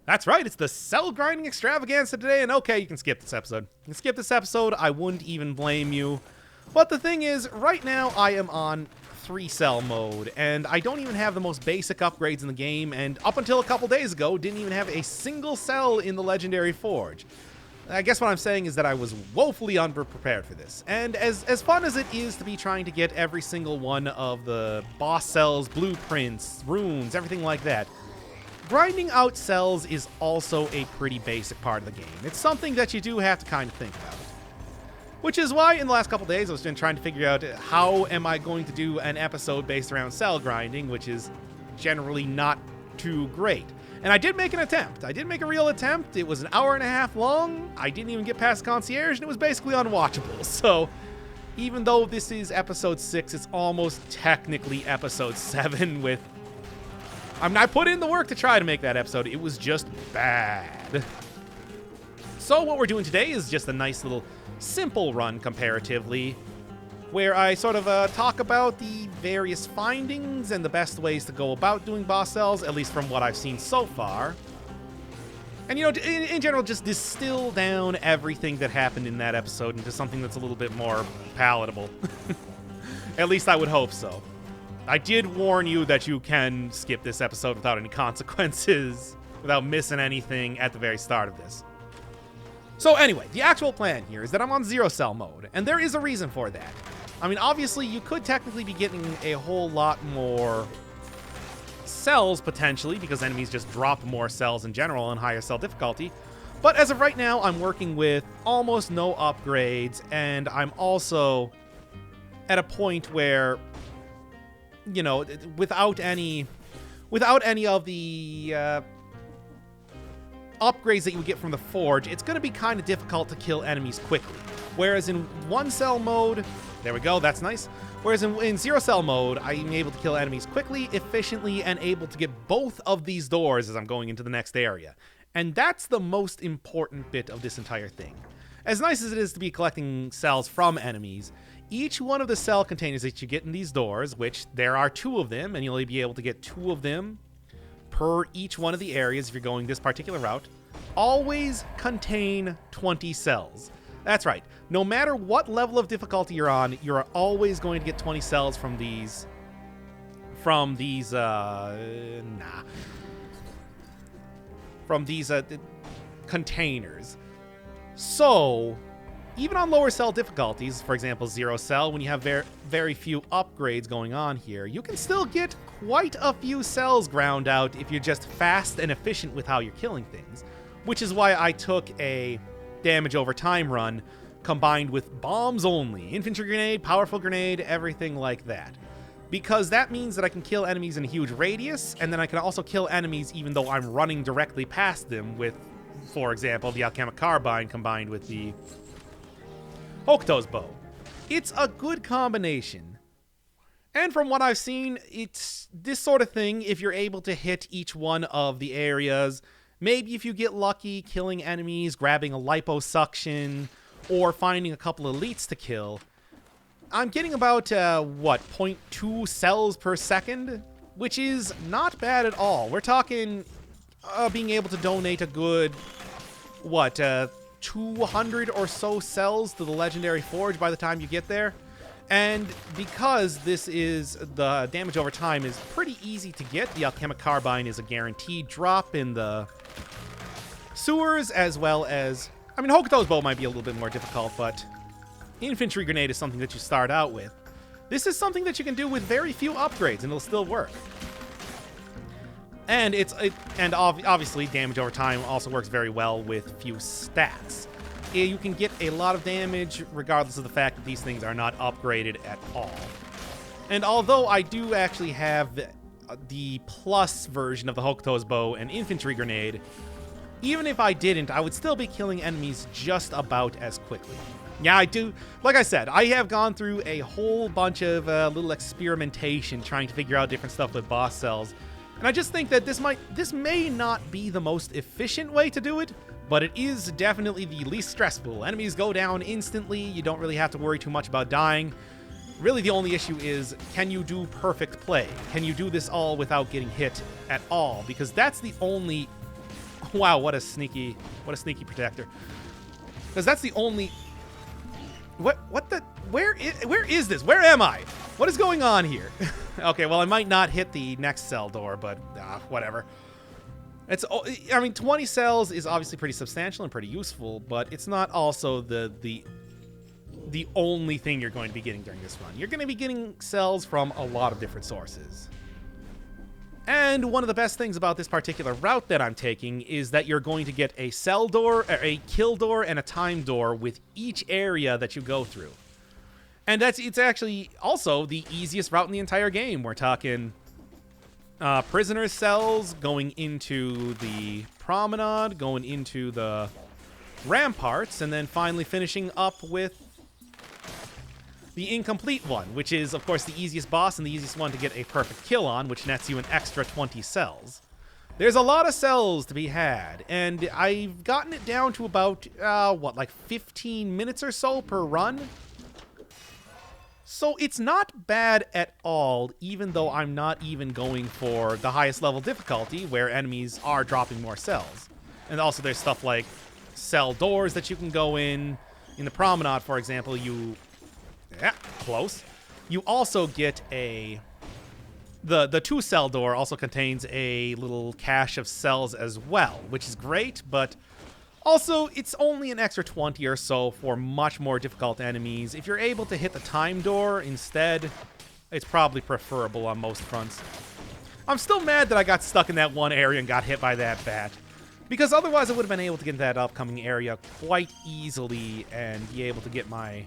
That's right, it's the cell grinding extravaganza today, and okay, you can skip this episode. You can skip this episode, I wouldn't even blame you. But the thing is, right now I am on 3-cell mode, and I don't even have the most basic upgrades in the game, and up until a couple days ago, didn't even have a single cell in the Legendary Forge. I guess what I'm saying is that I was woefully underprepared for this. And as fun as it is to be trying to get every single one of the boss cells, blueprints, runes, everything like that, grinding out cells is also a pretty basic part of the game. It's something that you do have to kind of think about. Which is why in the last couple days I was been trying to figure out how am I going to do an episode based around cell grinding, which is generally not too great. And I did make an attempt. I did make a real attempt. It was an hour and a half long. I didn't even get past concierge, and it was basically unwatchable. So even though this is episode 6, it's almost technically episode 7 with... I mean, I put in the work to try to make that episode. It was just bad. So what we're doing today is just a nice little simple run comparatively, where I sort of talk about the various findings and the best ways to go about doing boss cells, at least from what I've seen so far. And, you know, in general, just distill down everything that happened in that episode into something that's a little bit more palatable. At least I would hope so. I did warn you that you can skip this episode without any consequences, without missing anything at the very start of this. So anyway, the actual plan here is that I'm on 0-cell mode, and there is a reason for that. I mean, obviously, you could technically be getting a whole lot more cells, potentially, because enemies just drop more cells in general on higher cell difficulty. But as of right now, I'm working with almost no upgrades, and I'm also at a point where, you know, without any of the upgrades that you would get from the Forge, it's going to be kind of difficult to kill enemies quickly. Whereas in 1-cell mode, there we go, that's nice. Whereas in 0-cell mode, I'm able to kill enemies quickly, efficiently, and able to get both of these doors as I'm going into the next area. And that's the most important bit of this entire thing. As nice as it is to be collecting cells from enemies, each one of the cell containers that you get in these doors, which there are 2 of them, and you'll only be able to get 2 of them per each one of the areas if you're going this particular route, always contain 20 cells. That's right. No matter what level of difficulty you're on, you're always going to get 20 cells from these containers. So, even on lower cell difficulties, for example, 0-cell, when you have very few upgrades going on here, you can still get quite a few cells ground out if you're just fast and efficient with how you're killing things. Which is why I took a damage over time run combined with bombs only. Infantry grenade, powerful grenade, everything like that. Because that means that I can kill enemies in a huge radius, and then I can also kill enemies even though I'm running directly past them with, for example, the alchemic carbine combined with the Hokuto's bow. It's a good combination. And from what I've seen, it's this sort of thing, if you're able to hit each one of the areas, maybe if you get lucky killing enemies, grabbing a liposuction, or finding a couple elites to kill, I'm getting about, 0.2 cells per second, which is not bad at all. We're talking being able to donate a good, 200 or so cells to the Legendary Forge by the time you get there. And because this is, the damage over time is pretty easy to get, the alchemic carbine is a guaranteed drop in the sewers, as well as, I mean, Hokuto's bow might be a little bit more difficult, but infantry grenade is something that you start out with. This is something that you can do with very few upgrades, and it'll still work. And obviously, damage over time also works very well with few stats. You can get a lot of damage regardless of the fact that these things are not upgraded at all. And although I do actually have the plus version of the Hokuto's bow and infantry grenade, even if I didn't, I would still be killing enemies just about as quickly. Yeah, I do. Like I said, I have gone through a whole bunch of little experimentation trying to figure out different stuff with boss cells. And I just think that this may not be the most efficient way to do it, but it is definitely the least stressful. Enemies go down instantly. You don't really have to worry too much about dying. Really, the only issue is, can you do perfect play? Can you do this all without getting hit at all? Because that's the only Wow, what a sneaky protector. Because that's the only... What the... Where is this? Where am I? What is going on here? Okay, well, I might not hit the next cell door, but whatever. I mean, 20 cells is obviously pretty substantial and pretty useful, but it's not also the only thing you're going to be getting during this run. You're going to be getting cells from a lot of different sources. And one of the best things about this particular route that I'm taking is that you're going to get a cell door, a kill door, and a time door with each area that you go through. And it's actually also the easiest route in the entire game. We're talking prisoner cells going into the promenade, going into the ramparts, and then finally finishing up with the incomplete one, which is, of course, the easiest boss and the easiest one to get a perfect kill on, which nets you an extra 20 cells. There's a lot of cells to be had, and I've gotten it down to about, like 15 minutes or so per run? So it's not bad at all, even though I'm not even going for the highest level difficulty, where enemies are dropping more cells. And also there's stuff like cell doors that you can go in. In the promenade, for example, yeah, close. You also get the 2-cell door also contains a little cache of cells as well, which is great, but also it's only an extra 20 or so for much more difficult enemies. If you're able to hit the time door instead, it's probably preferable on most fronts. I'm still mad that I got stuck in that one area and got hit by that bat, because otherwise I would have been able to get into that upcoming area quite easily and be able to get my...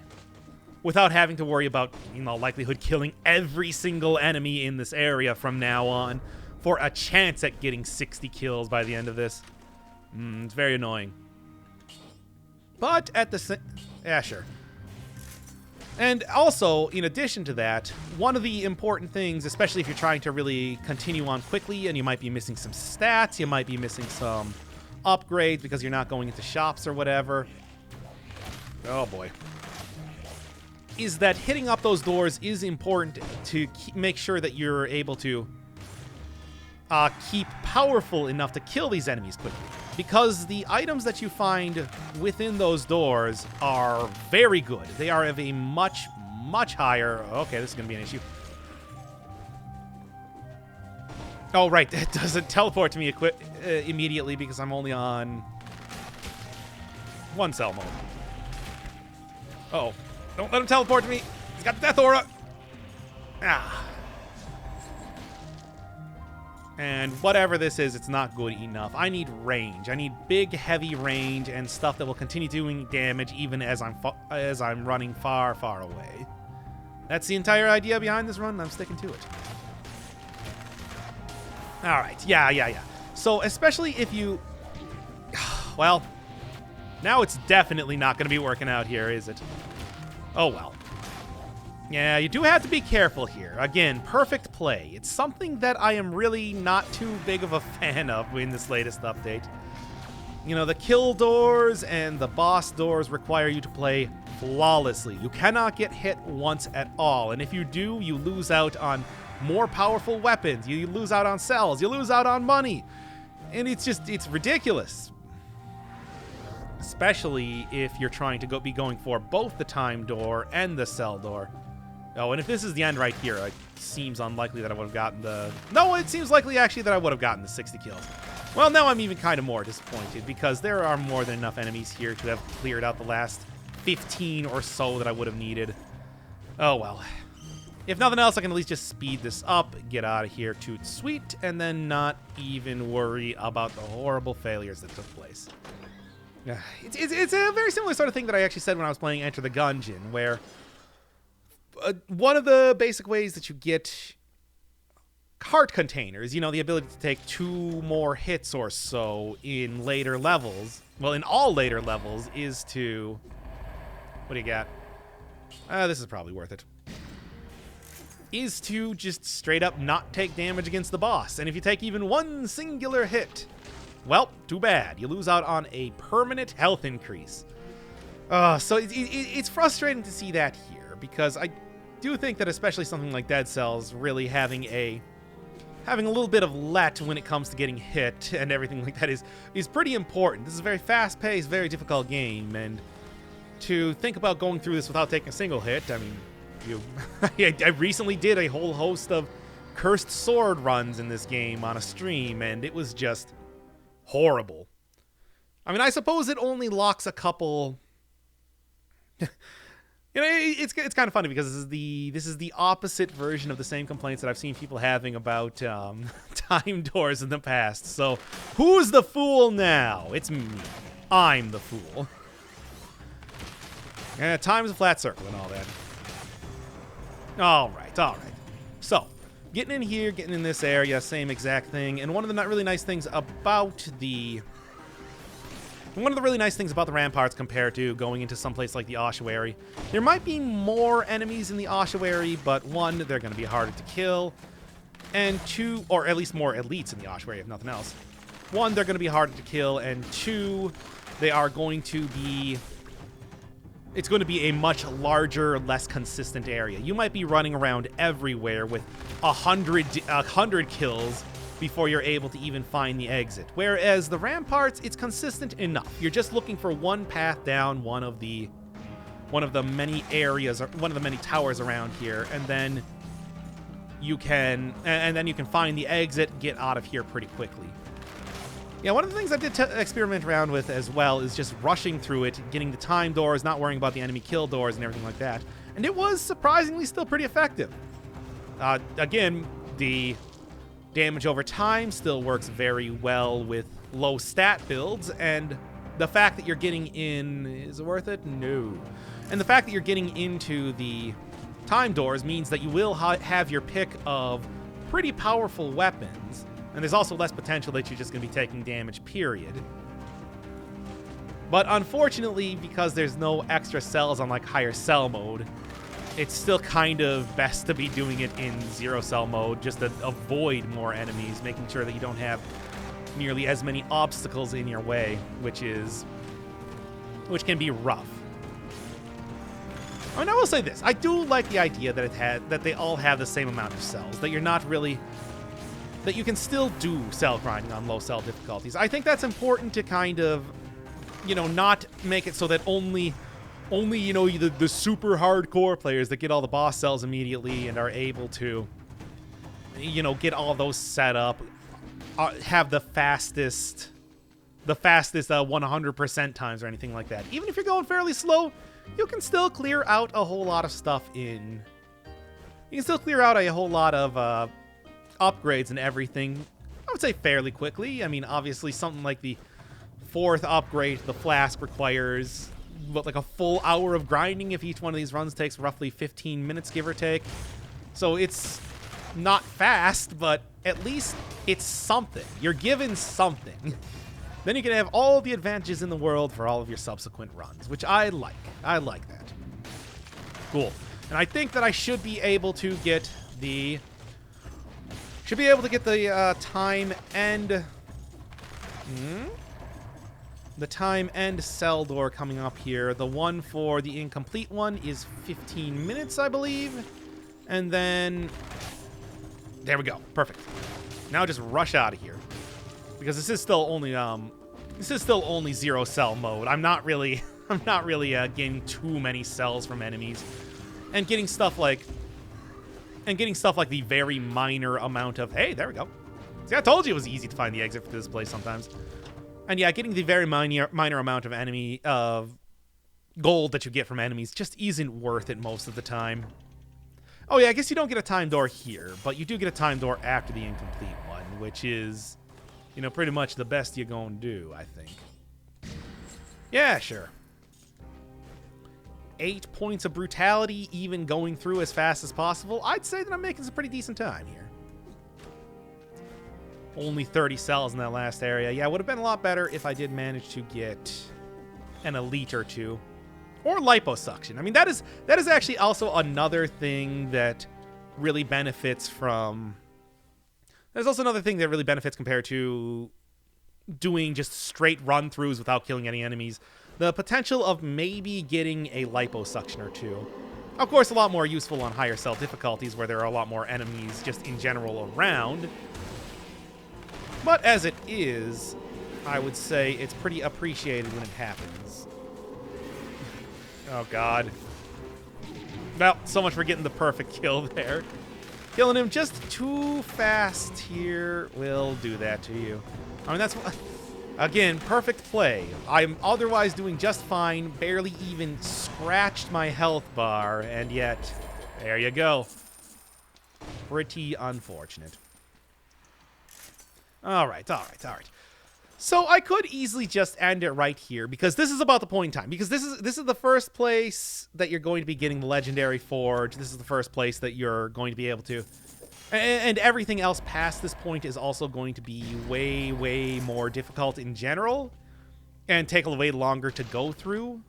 without having to worry about, likelihood killing every single enemy in this area from now on for a chance at getting 60 kills by the end of this. It's very annoying. But at the same... yeah, sure. And also, in addition to that, one of the important things, especially if you're trying to really continue on quickly and you might be missing some stats, you might be missing some upgrades because you're not going into shops or whatever. Oh, boy. Is that hitting up those doors is important to make sure that you're able to keep powerful enough to kill these enemies quickly. Because the items that you find within those doors are very good. They are of a much, much higher... okay, this is going to be an issue. Oh, right. It doesn't teleport to me immediately because I'm only on 1 cell mode. Uh-oh. Don't let him teleport to me. He's got death aura. Ah. And whatever this is, it's not good enough. I need range. I need big, heavy range and stuff that will continue doing damage even as I'm running far, far away. That's the entire idea behind this run. I'm sticking to it. All right. Yeah. So especially if you... well, now it's definitely not going to be working out here, is it? Oh, well. Yeah, you do have to be careful here. Again, perfect play. It's something that I am really not too big of a fan of in this latest update. The kill doors and the boss doors require you to play flawlessly. You cannot get hit once at all. And if you do, you lose out on more powerful weapons. You lose out on cells. You lose out on money. And it's ridiculous. Especially if you're trying to be going for both the time door and the cell door. Oh, and if this is the end right here, it seems unlikely that I would have gotten the... no, it seems likely actually that I would have gotten the 60 kills. Well, now I'm even kind of more disappointed because there are more than enough enemies here to have cleared out the last 15 or so that I would have needed. Oh, well. If nothing else, I can at least just speed this up, get out of here, toot sweet, and then not even worry about the horrible failures that took place. It's a very similar sort of thing that I actually said when I was playing Enter the Gungeon, where one of the basic ways that you get heart containers, the ability to take 2 more hits or so in later levels, well, in all later levels, is to... what do you got? This is probably worth it. Is to just straight up not take damage against the boss. And if you take even 1 singular hit... well, too bad. You lose out on a permanent health increase. So it's frustrating to see that here, because I do think that especially something like Dead Cells really having a having a little bit of let when it comes to getting hit and everything like that is pretty important. This is a very fast-paced, very difficult game, and to think about going through this without taking a single hit, I mean, I recently did a whole host of cursed sword runs in this game on a stream, and it was just horrible. I mean, I suppose it only locks a couple. You know, it's kind of funny because this is the opposite version of the same complaints that I've seen people having about time doors in the past. So, who's the fool now? It's me. I'm the fool. Time is a flat circle and all that. All right. So, getting in here, getting in this area, same exact thing. And one of the really nice things about the ramparts compared to going into someplace like the ossuary, there might be more enemies in the ossuary, but one, they're going to be harder to kill, and two, or at least more elites in the ossuary, if nothing else. One, they're going to be harder to kill, and two, they are going to be... It's going to be a much larger, less consistent area. You might be running around everywhere with 100 kills before you're able to even find the exit. Whereas the ramparts, it's consistent enough. You're just looking for one path down one of the many areas, or one of the many towers around here, and then you can find the exit, get out of here pretty quickly. Yeah, one of the things I did experiment around with as well is just rushing through it, getting the time doors, not worrying about the enemy kill doors and everything like that. And it was surprisingly still pretty effective. Again, the damage over time still works very well with low stat builds, and the fact that you're getting in... Is it worth it? No. And the fact that you're getting into the time doors means that you will have your pick of pretty powerful weapons, and there's also less potential that you're just going to be taking damage, period. But unfortunately, because there's no extra cells on like higher cell mode, it's still kind of best to be doing it in zero cell mode just to avoid more enemies, making sure that you don't have nearly as many obstacles in your way, which can be rough. I mean, I will say this: I do like the idea that they all have the same amount of cells, that you're not really... that you can still do cell grinding on low cell difficulties. I think that's important to kind of, you know, not make it so that only you know, the super hardcore players that get all the boss cells immediately and are able to, you know, get all those set up, have the fastest 100% times or anything like that. Even if you're going fairly slow, you can still clear out a whole lot of stuff in... You can still clear out a whole lot of upgrades and everything, I would say fairly quickly. I mean, obviously something like the 4th upgrade, the flask, requires like a full hour of grinding if each one of these runs takes roughly 15 minutes, give or take. So it's not fast, but at least it's something. You're given something. Then you can have all the advantages in the world for all of your subsequent runs, which I like. I like that. Cool. And I think that I should be able to get the... time end... The time end cell door coming up here. The one for the incomplete one is 15 minutes, I believe. And then... There we go. Perfect. Now just rush out of here. Because this is still only zero cell mode. I'm not really getting too many cells from enemies. And getting stuff like the very minor amount of... Hey, there we go. See, I told you it was easy to find the exit for this place sometimes. And yeah, getting the very minor amount of gold that you get from enemies just isn't worth it most of the time. Oh yeah, I guess you don't get a time door here, but you do get a time door after the incomplete one, which is, you know, pretty much the best you're gonna do, I think. Yeah, sure. 8 points of brutality, even going through as fast as possible. I'd say that I'm making some pretty decent time here. Only 30 cells in that last area. Yeah, it would have been a lot better if I did manage to get an elite or two. Or liposuction. I mean, that is actually also another thing that really benefits from... There's also another thing that really benefits compared to doing just straight run-throughs without killing any enemies. The potential of maybe getting a liposuction or two. Of course, a lot more useful on higher cell difficulties where there are a lot more enemies just in general around. But as it is, I would say it's pretty appreciated when it happens. Oh, God. Well, so much for getting the perfect kill there. Killing him just too fast here will do that to you. I mean, that's... Again, perfect play. I'm otherwise doing just fine, barely even scratched my health bar, and yet, there you go. Pretty unfortunate. All right. So I could easily just end it right here, because this is about the point in time. Because this is the first place that you're going to be getting the Legendary Forge. This is the first place that you're going to be able to... And everything else past this point is also going to be way, way more difficult in general. And take a way longer to go through.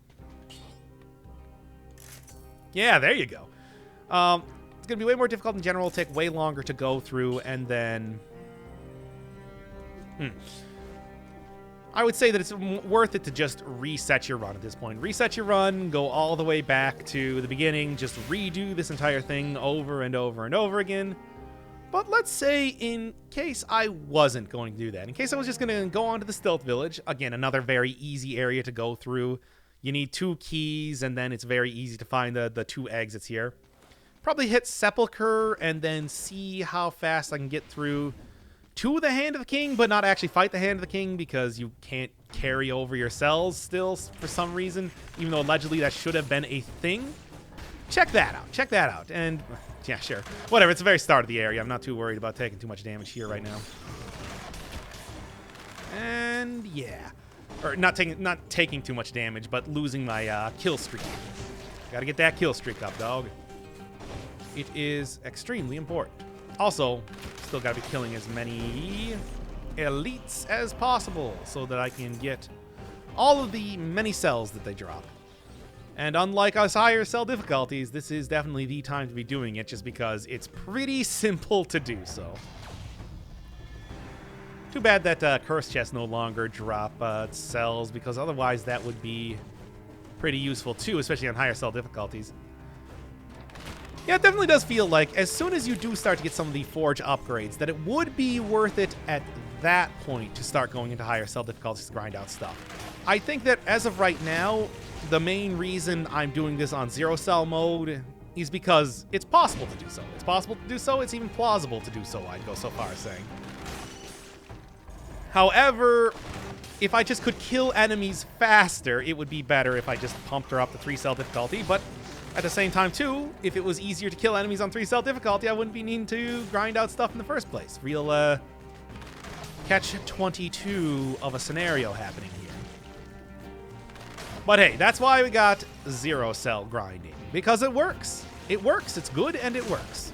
Yeah, there you go. It's going to be way more difficult in general, take way longer to go through, and then... I would say that it's worth it to just reset your run at this point. Reset your run, go all the way back to the beginning, just redo this entire thing over and over and over again. But let's say in case I wasn't going to do that, in case I was just going to go on to the Stealth Village, again, another very easy area to go through. You need 2 keys, and then it's very easy to find the 2 exits here. Probably hit Sepulcher, and then see how fast I can get through to the Hand of the King, but not actually fight the Hand of the King, because you can't carry over your cells still for some reason, even though allegedly that should have been a thing. Check that out, and... Yeah, sure. Whatever, it's the very start of the area. I'm not too worried about taking too much damage here right now. And yeah. Or not taking too much damage, but losing my kill streak. Gotta get that kill streak up, dog. It is extremely important. Also, still gotta be killing as many elites as possible so that I can get all of the many cells that they drop. And unlike us higher cell difficulties, this is definitely the time to be doing it, just because it's pretty simple to do so. Too bad that curse chests no longer drop cells, because otherwise that would be pretty useful too, especially on higher cell difficulties. Yeah, it definitely does feel like as soon as you do start to get some of the Forge upgrades, that it would be worth it at that point to start going into higher cell difficulties to grind out stuff. I think that as of right now, the main reason I'm doing this on 0 cell mode is because it's possible to do so. It's possible to do so. It's even plausible to do so, I'd go so far as saying. However, if I just could kill enemies faster, it would be better if I just pumped her up to 3 cell difficulty. But at the same time, too, if it was easier to kill enemies on 3 cell difficulty, I wouldn't be needing to grind out stuff in the first place. Real, catch-22 of a scenario happening here. But hey, that's why we got 0 cell grinding. Because it works. It works. It's good and it works.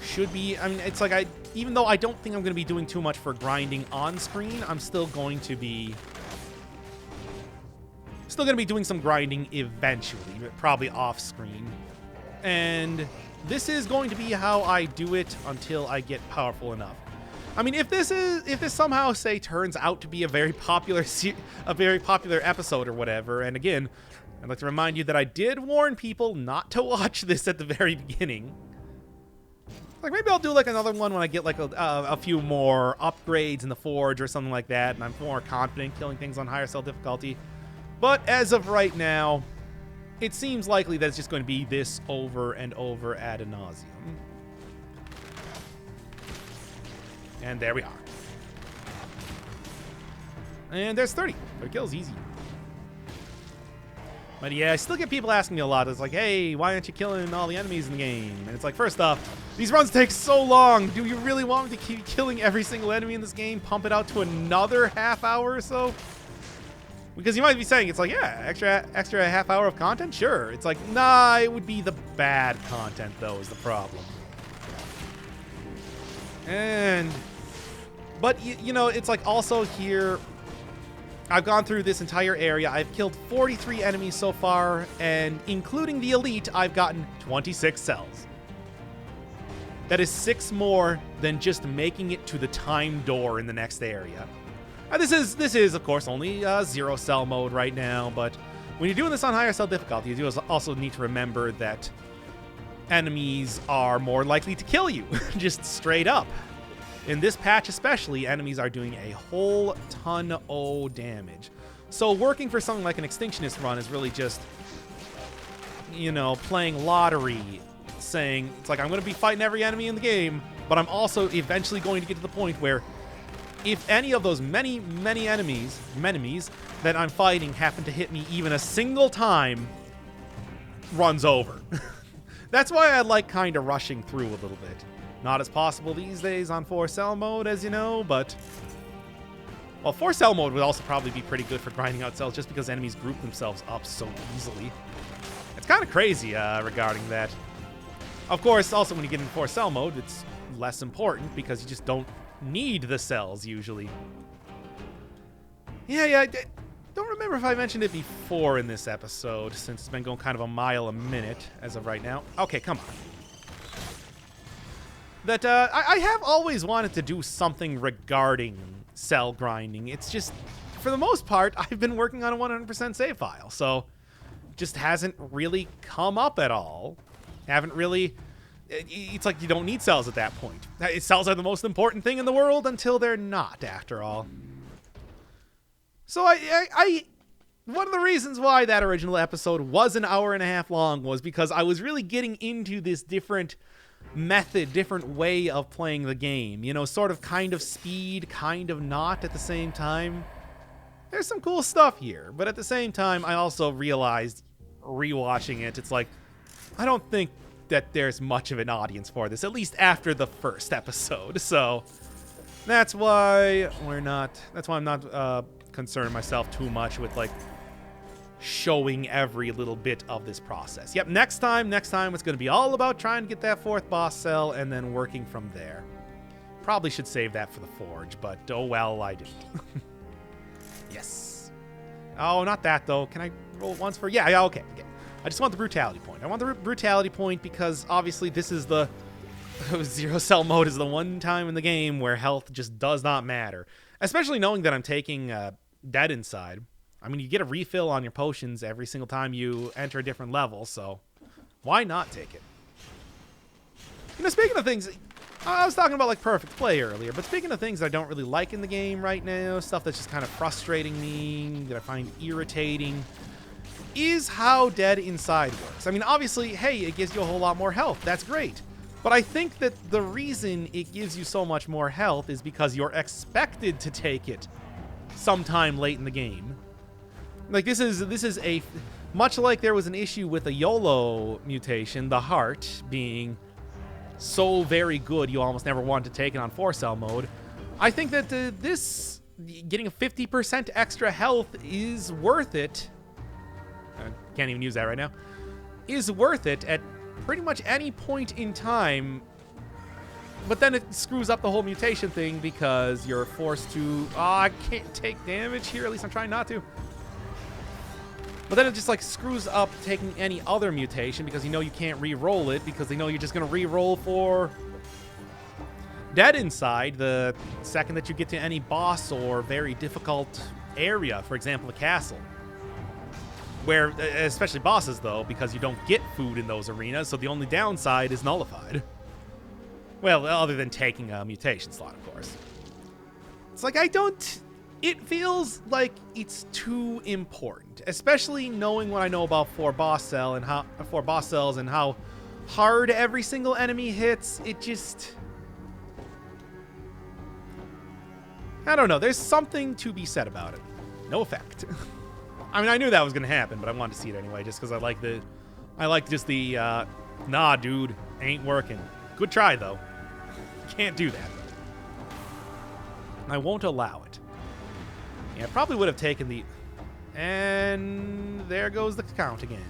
Should be, I mean, it's like even though I don't think I'm going to be doing too much for grinding on screen, I'm still going to be doing some grinding eventually, probably off screen. And this is going to be how I do it until I get powerful enough. I mean, if this somehow, say, turns out to be a very popular episode or whatever, and again, I'd like to remind you that I did warn people not to watch this at the very beginning. Like, maybe I'll do, like, another one when I get, like, a few more upgrades in the Forge or something like that, and I'm more confident killing things on higher cell difficulty. But as of right now, it seems likely that it's just going to be this over and over ad nauseum. And there we are. And there's 30. 30 kills, easy. But yeah, I still get people asking me a lot. It's like, hey, why aren't you killing all the enemies in the game? And it's like, first off, these runs take so long. Do you really want me to keep killing every single enemy in this game? Pump it out to another half hour or so? Because you might be saying, it's like, yeah, extra half hour of content? Sure. It's like, nah, it would be the bad content, though, is the problem. But, you know, it's like also here, I've gone through this entire area. I've killed 43 enemies so far, and including the elite, I've gotten 26 cells. That is 6 more than just making it to the time door in the next area. This is, of course, only 0 cell mode right now, but When you're doing this on higher cell difficulty, you do also need to remember that enemies are more likely to kill you, just straight up. In this patch especially, enemies are doing a whole ton of damage. So working for something like an Extinctionist run is really just, you know, playing lottery, saying, it's like, I'm going to be fighting every enemy in the game, but I'm also eventually going to get to the point where if any of those many enemies that I'm fighting happen to hit me even a single time, runs over. That's why I like kind of rushing through a little bit. Not as possible these days on 4-cell mode, as you know, but... Well, 4-cell mode would also probably be pretty good for grinding out cells just because enemies group themselves up so easily. It's kind of crazy regarding that. Of course, also when you get in 4-cell mode, it's less important because you just don't need the cells, usually. Yeah, I don't remember if I mentioned it before in this episode, since it's been going kind of a mile a minute as of right now. Okay, come on. That I have always wanted to do something regarding cell grinding. It's just, for the most part, I've been working on a 100% save file, so just hasn't really come up at all. Haven't really... It's like you don't need cells at that point. Cells are the most important thing in the world until they're not, after all. So one of the reasons why that original episode was an hour and a half long was because I was really getting into this different method, different way of playing the game. You know, sort of kind of speed, kind of not at the same time. There's some cool stuff here, but at the same time, I also realized, rewatching it, it's like, I don't think that there's much of an audience for this, at least after the first episode. So that's why I'm not concerned myself too much with like showing every little bit of this process. Yep, next time it's going to be all about trying to get that 4th boss cell and then working from there. Probably should save that for the forge, but oh well, I didn't. Yes. Oh, not that though. Can I roll it once for... Yeah, okay. I just want the brutality point. I want the brutality point because obviously this is the... 0-cell mode is the one time in the game where health just does not matter. Especially knowing that I'm taking Dead Inside. I mean, you get a refill on your potions every single time you enter a different level, so why not take it? You know, speaking of things, I was talking about like perfect play earlier, but speaking of things I don't really like in the game right now, stuff that's just kind of frustrating me, that I find irritating, is how Dead Inside works. I mean, obviously, hey, it gives you a whole lot more health. That's great. But I think that the reason it gives you so much more health is because you're expected to take it sometime late in the game. Like, this is a... Much like there was an issue with a YOLO mutation, the heart being so very good you almost never wanted to take it on 4-cell mode, I think that this... Getting a 50% extra health is worth it. I can't even use that right now. Is worth it at pretty much any point in time, but then it screws up the whole mutation thing because you're forced to... Oh, I can't take damage here, at least I'm trying not to. But then it just like screws up taking any other mutation because you know you can't re-roll it because they know you're just going to re-roll for Dead Inside the second that you get to any boss or very difficult area, for example, a castle. Where, especially bosses though, because you don't get food in those arenas, so the only downside is nullified. Well, other than taking a mutation slot, of course. It's like, it feels like it's too important, especially knowing what I know about 4 boss cells and how hard every single enemy hits. It just... I don't know, there's something to be said about it. No effect. I mean, I knew that was gonna happen, but I wanted to see it anyway, just because I like just the, nah, dude, ain't working. Good try, though. Can't do that. I won't allow it. Yeah, I probably would have taken the... And there goes the count again.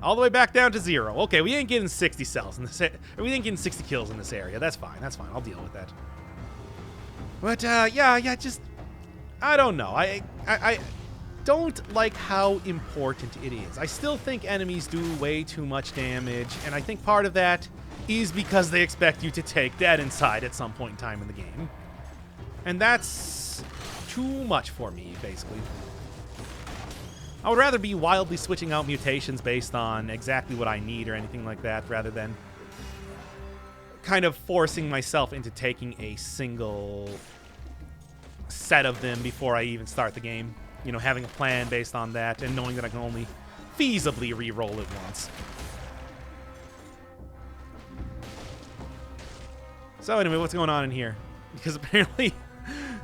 All the way back down to 0. Okay, we ain't getting 60 cells in this... We ain't getting 60 kills in this area. That's fine, I'll deal with that. But, yeah, just... I don't know. I don't like how important it is. I still think enemies do way too much damage, and I think part of that is because they expect you to take Dead Inside at some point in time in the game. And that's too much for me, basically. I would rather be wildly switching out mutations based on exactly what I need or anything like that, rather than kind of forcing myself into taking a single set of them before I even start the game. You know, having a plan based on that and knowing that I can only feasibly re-roll it once. So anyway, what's going on in here? Because apparently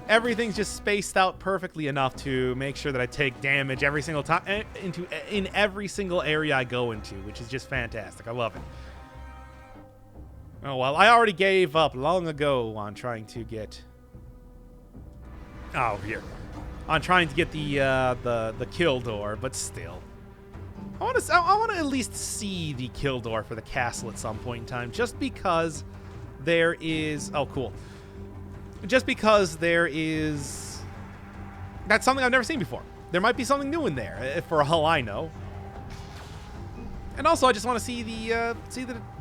everything's just spaced out perfectly enough to make sure that I take damage every single time in every single area I go into, which is just fantastic. I love it. Oh well, I already gave up long ago on trying to get here. On trying to get the kill door, but still. I want to at least see the kill door for the castle at some point in time, just because there is cool. Just because there is... That's something I've never seen before. There might be something new in there, for all I know. And also, I just want to see the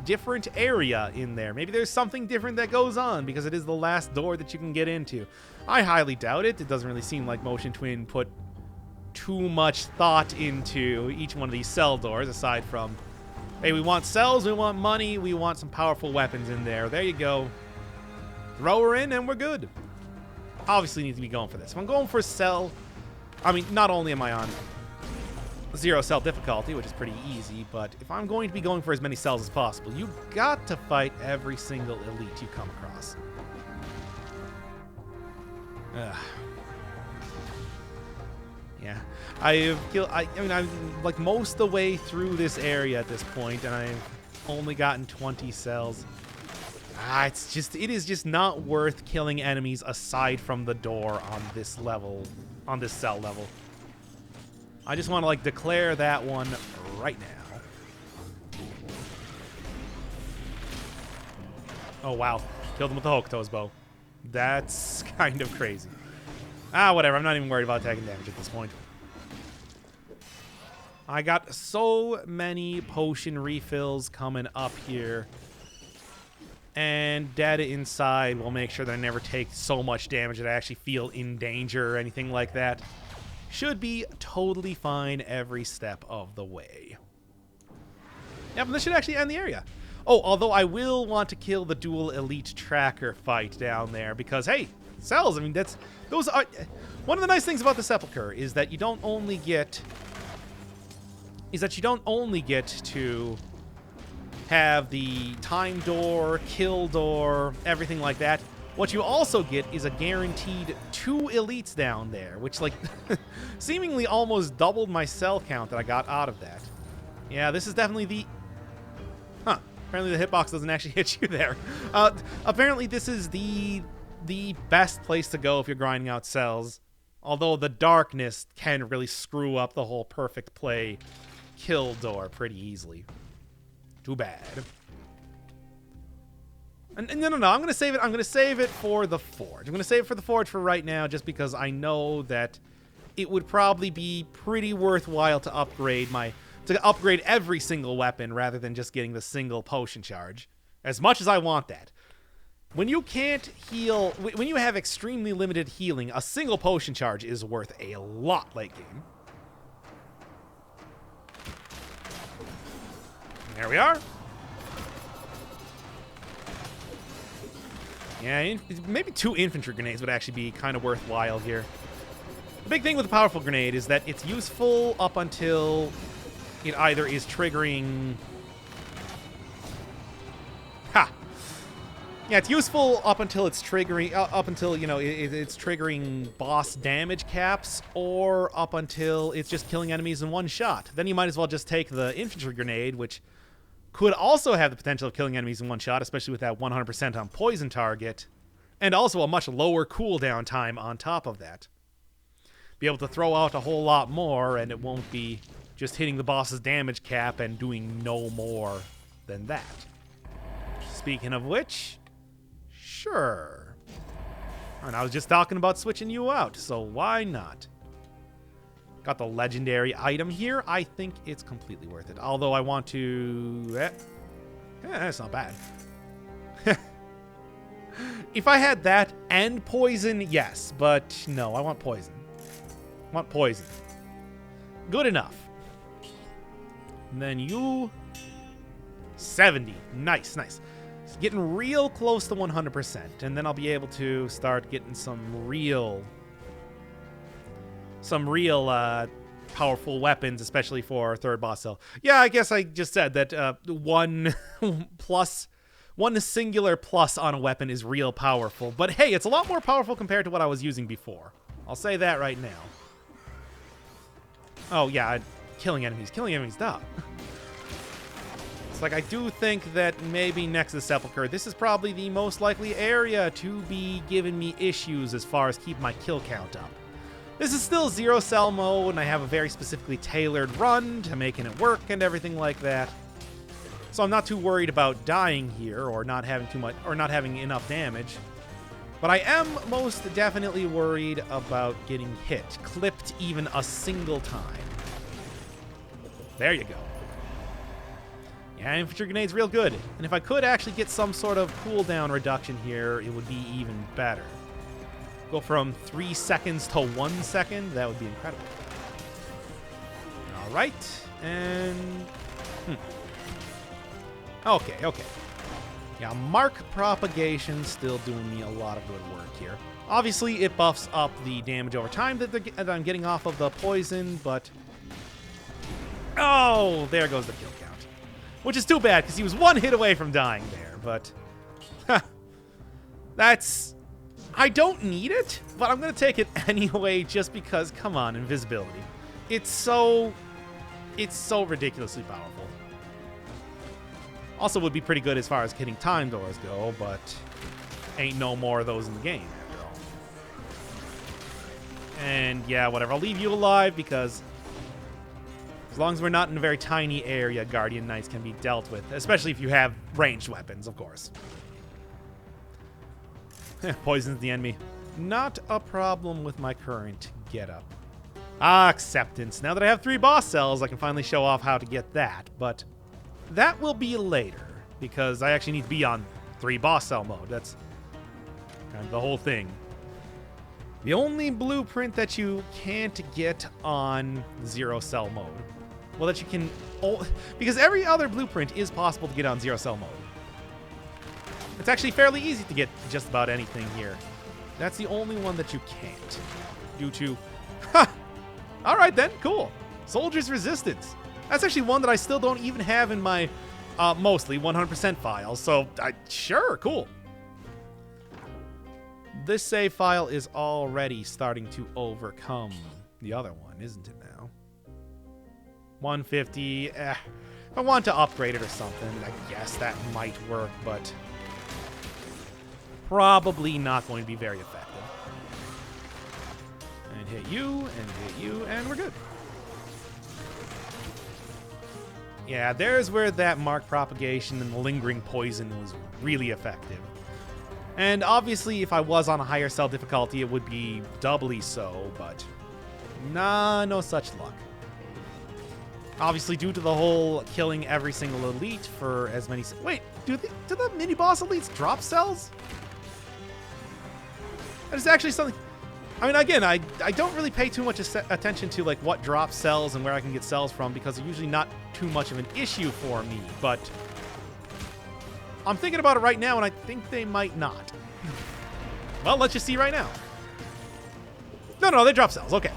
different area in there. Maybe there's something different that goes on, because it is the last door that you can get into. I highly doubt it. It doesn't really seem like Motion Twin put too much thought into each one of these cell doors, aside from, hey, we want cells, we want money, we want some powerful weapons in there. There you go. Throw her in and we're good. Obviously need to be going for this. If I'm going for cell, I mean, not only am I on 0 cell difficulty, which is pretty easy, but if I'm going to be going for as many cells as possible, you got to fight every single elite you come across. Ugh. Yeah, I mean, I'm like most of the way through this area at this point, and I've only gotten 20 cells. It is just not worth killing enemies aside from the door on this level, on this cell level. I just want to, like, declare that one right now. Oh, wow. Killed him with the Hokuto's bow. That's kind of crazy. Whatever. I'm not even worried about taking damage at this point. I got so many potion refills coming up here. And data inside will make sure that I never take so much damage that I actually feel in danger or anything like that. Should be totally fine every step of the way. Yep, and this should actually end the area. Oh, although I will want to kill the dual elite tracker fight down there because, hey, cells, I mean, those are... One of the nice things about the Sepulcher is that you don't only get... to have the time door, kill door, everything like that. What you also get is a guaranteed 2 elites down there, which, like, seemingly almost doubled my cell count that I got out of that. Yeah, this is definitely the... Huh. Apparently the hitbox doesn't actually hit you there. Apparently this is the best place to go if you're grinding out cells. Although the darkness can really screw up the whole perfect play kill door pretty easily. Too bad. And no, I'm gonna save it. I'm gonna save it for the forge. I'm gonna save it for the forge for right now, just because I know that it would probably be pretty worthwhile to upgrade every single weapon rather than just getting the single potion charge. As much as I want that, when you can't heal, when you have extremely limited healing, a single potion charge is worth a lot late game. There we are. Yeah, maybe 2 infantry grenades would actually be kind of worthwhile here. The big thing with a powerful grenade is that it's useful up until it either is triggering... Yeah, it's useful up until it's triggering... up until, you know, it's triggering boss damage caps, or up until it's just killing enemies in one shot. Then you might as well just take the infantry grenade, which could also have the potential of killing enemies in one shot, especially with that 100% on poison target, and also a much lower cooldown time on top of that. Be able to throw out a whole lot more, and it won't be just hitting the boss's damage cap and doing no more than that. Speaking of which, sure. And I was just talking about switching you out, so why not? Got the legendary item here. I think it's completely worth it. Although I want to... Yeah, that's not bad. If I had that and poison, yes. But no, I want poison. I want poison. Good enough. And then you... 70. Nice, nice. It's getting real close to 100%. And then I'll be able to start getting some real powerful weapons, especially for third boss cell. Yeah, I guess I just said that one singular plus on a weapon is real powerful. But hey, it's a lot more powerful compared to what I was using before. I'll say that right now. Oh, yeah, killing enemies, duh. It's like, I do think that maybe next to the Sepulcher, this is probably the most likely area to be giving me issues as far as keeping my kill count up. This is still zero cell mode, and I have a very specifically tailored run to making it work and everything like that. So I'm not too worried about dying here or not having too much or not having enough damage. But I am most definitely worried about getting hit, clipped even a single time. There you go. Yeah, infantry grenade's real good. And if I could actually get some sort of cooldown reduction here, it would be even better. Go from 3 seconds to 1 second, that would be incredible. All right, and... Okay. Yeah, mark propagation still doing me a lot of good work here. Obviously, it buffs up the damage over time that I'm getting off of the poison, but... Oh, there goes the kill count. Which is too bad, because he was 1 hit away from dying there, but... That's... I don't need it, but I'm going to take it anyway just because, come on, invisibility. It's so ridiculously powerful. Also would be pretty good as far as hitting time doors go, but ain't no more of those in the game, after all. And yeah, whatever. I'll leave you alive because as long as we're not in a very tiny area, Guardian Knights can be dealt with, especially if you have ranged weapons, of course. Poisons the enemy. Not a problem with my current getup. Acceptance. Now that I have 3 boss cells, I can finally show off how to get that, but that will be later, because I actually need to be on 3 boss cell mode. That's kind of the whole thing. The only blueprint that you can't get on 0 cell mode. Well, that you can... because every other blueprint is possible to get on 0 cell mode. It's actually fairly easy to get just about anything here. That's the only one that you can't. Due to... Ha! Alright then, cool. Soldier's Resistance. That's actually one that I still don't even have in my mostly 100% files, so sure, cool. This save file is already starting to overcome the other one, isn't it now? 150, if I want to upgrade it or something, I guess that might work, but probably not going to be very effective. And hit you, and we're good. Yeah, there's where that mark propagation and the lingering poison was really effective. And obviously, if I was on a higher cell difficulty, it would be doubly so, but nah, no such luck. Obviously, due to the whole killing every single elite for as many... Wait, do the mini-boss elites drop cells? That is actually something... I mean, again, I don't really pay too much attention to like what drops cells and where I can get cells from because they're usually not too much of an issue for me, but I'm thinking about it right now and I think they might not. Well, let's just see right now. No, they drop cells. Okay.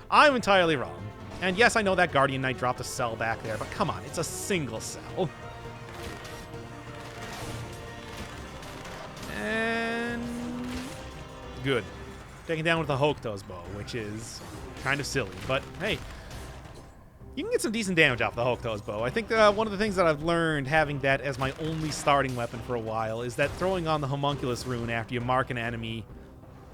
I'm entirely wrong. And yes, I know that Guardian Knight dropped a cell back there, but come on, it's a single cell. And good. Taken down with a Hokuto's bow, which is kind of silly. But, hey, you can get some decent damage off the Hokuto's bow. I think one of the things that I've learned having that as my only starting weapon for a while is that throwing on the Homunculus rune after you mark an enemy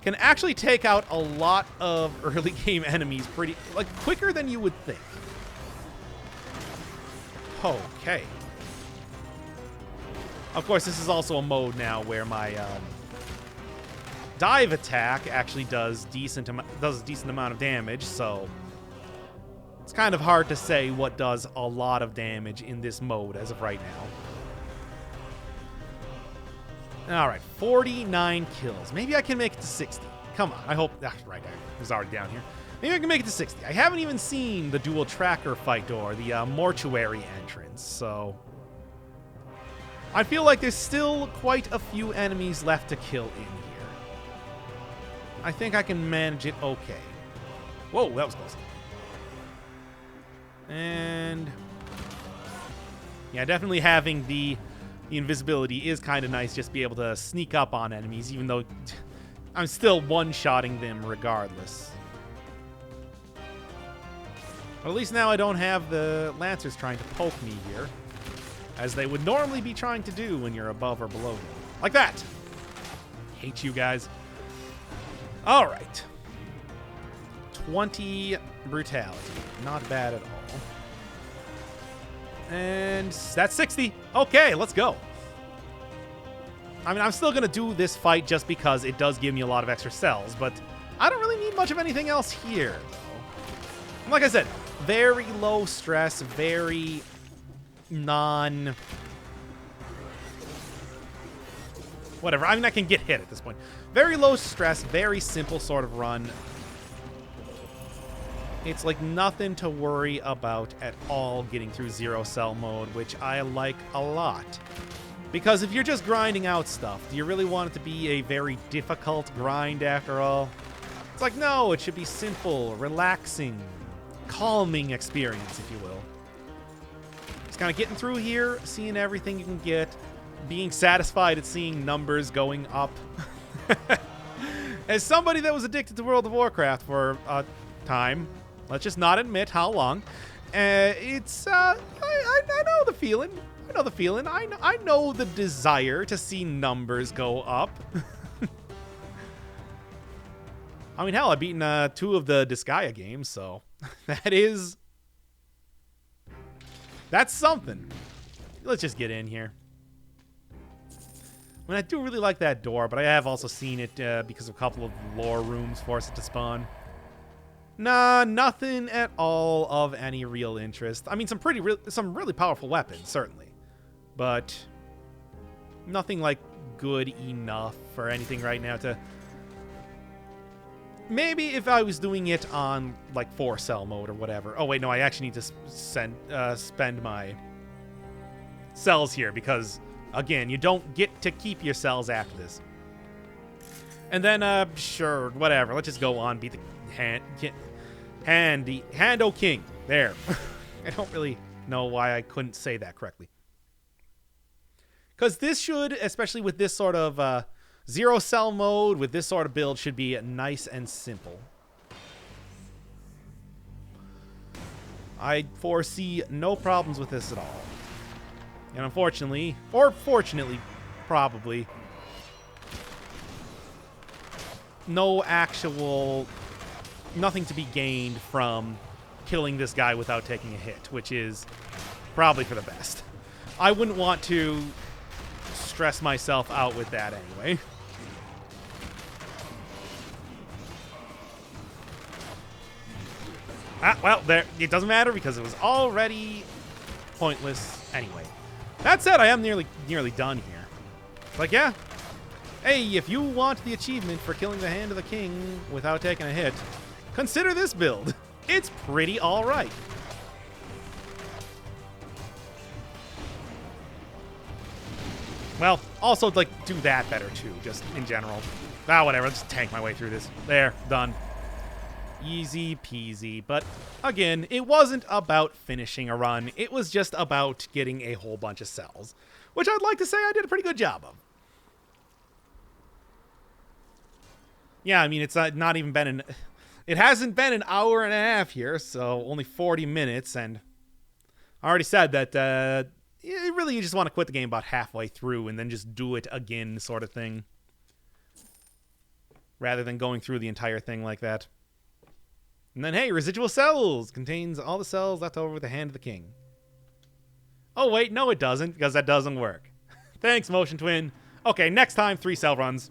can actually take out a lot of early game enemies pretty, like, quicker than you would think. Okay. Of course, this is also a mode now where my... dive attack actually does a decent amount of damage, so it's kind of hard to say what does a lot of damage in this mode as of right now. All right, 49 kills. Maybe I can make it to 60. Come on. I hope... right there. It was already down here. Maybe I can make it to 60. I haven't even seen the dual tracker fight door, the mortuary entrance, so... I feel like there's still quite a few enemies left to kill in here. I think I can manage it okay. Whoa, that was close. And... yeah, definitely having the invisibility is kind of nice, just be able to sneak up on enemies, even though I'm still one-shotting them regardless. But at least now I don't have the Lancers trying to poke me here, as they would normally be trying to do when you're above or below them. Like that! Hate you guys. Alright. 20 brutality. Not bad at all. And that's 60. Okay, let's go. I mean, I'm still going to do this fight just because it does give me a lot of extra cells, but I don't really need much of anything else here, though. Like I said, very low stress, very non... whatever. I mean, I can get hit at this point. Very low stress, very simple sort of run. It's like nothing to worry about at all getting through zero cell mode, which I like a lot. Because if you're just grinding out stuff, do you really want it to be a very difficult grind after all? It's like, no, it should be simple, relaxing, calming experience, if you will. Just kind of getting through here, seeing everything you can get, being satisfied at seeing numbers going up. As somebody that was addicted to World of Warcraft for a time, let's just not admit how long, it's, I know the feeling. I know the feeling. I know the desire to see numbers go up. I mean, hell, I've beaten 2 of the Disgaea games, so that's something. Let's just get in here. I mean, I do really like that door, but I have also seen it because a couple of lore rooms force it to spawn. Nah, nothing at all of any real interest. I mean, some really powerful weapons, certainly. But nothing, like, good enough for anything right now to... Maybe if I was doing it on, like, 4-cell mode or whatever. Oh, wait, no, I actually need to spend my cells here because, again, you don't get to keep your cells after this. And then, sure, whatever. Let's just go on, beat the... Hando King. There. I don't really know why I couldn't say that correctly. Because this should, especially with this sort of zero cell mode, with this sort of build, should be nice and simple. I foresee no problems with this at all. And unfortunately, or fortunately, probably, nothing to be gained from killing this guy without taking a hit, which is probably for the best. I wouldn't want to stress myself out with that anyway. Well, there, it doesn't matter because it was already pointless anyway. That said, I am nearly done here. Like, yeah. Hey, if you want the achievement for killing the Hand of the King without taking a hit, consider this build. It's pretty alright. Well, also, like, do that better, too, just in general. Whatever, let's just tank my way through this. There, done. Easy peasy. But, again, it wasn't about finishing a run. It was just about getting a whole bunch of cells, which I'd like to say I did a pretty good job of. Yeah, I mean, it's not even been it hasn't been an hour and a half here, so only 40 minutes, and I already said that, really you just want to quit the game about halfway through and then just do it again sort of thing. Rather than going through the entire thing like that. And then, hey, residual cells! Contains all the cells left over with the Hand of the King. Oh, wait, no it doesn't, because that doesn't work. Thanks, Motion Twin. Okay, next time, 3 cell runs.